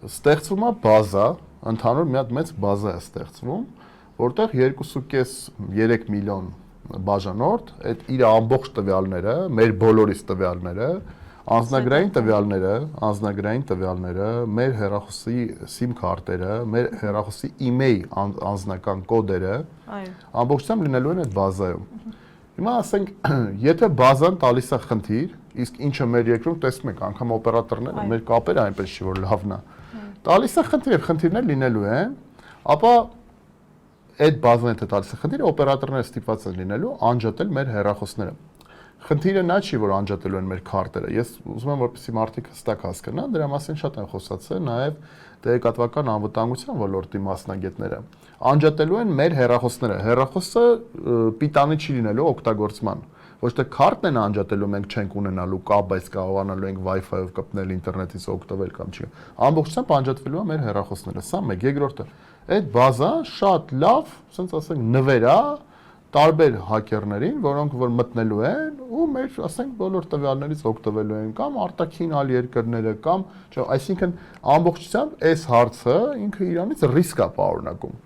Ստեղծվում է բազա, ընդհանուր մի հատ մեծ բազա է ստեղծվում, որտեղ 2.5-3 միլիոն բաժանորդ, այդ իր ամբողջ տվյալները, մեր բոլորիս տվյալները, անձնագրային տվյալները, մեր հեռախոսի SIM քարտերը, մեր հեռախոսի email անձնական կոդերը, ամբողջությամբ լինելու են այդ բազայում։ Հիմա ասենք, եթե բազան տալիս է խնդիր, իսկ ինչը մեր երկրում տեսնում ենք, անգամ օպերատորները, մեր կապերը այնպես չի որ լավն է։ Տալիս է խնդիր եւ խնդիրներ լինելու են, ապա այդ բազան եթե տալիս է խնդիր, օպերատորները ստիպված են լինելու անջատել մեր հեռախոսները։ Խնդիրը նա չի, որ անջատելու են մեր քարտերը։ Ես ուզում եմ, որպեսզի մարդիկ հստակ հասկանան, դրա մասին շատ են խոսացել նաև տեղեկատվական անվտանգության ոլորտի մասնագետները։ Անջատելու են մեր հեռախոսները։ Հեռախոսը պիտանի չի լինելու օգտագործման։ Ոչ թե քարտն են անջատելու, մենք չենք ունենալու կապ, բայց կարողանալու ենք Wi-Fi-ով կպնել, ինտերնետից օգտվել կամ չի։ Ամբողջությամբ անջատվելու է մեր հեռախոսները։ Սա մեկ, երկրորդը, այդ բազան շատ լավ, ասենք ասենք նվեր է տարբեր հակերներին, որոնք որ մտնելու են ու մեր, ասենք, բոլոր տվյալներից օգտվելու են կամ արտաքին այլ երկրները կամ, այսինքն ամբողջությամբ այս հարցը ինքը իրանից ռիսկ է պարունակում։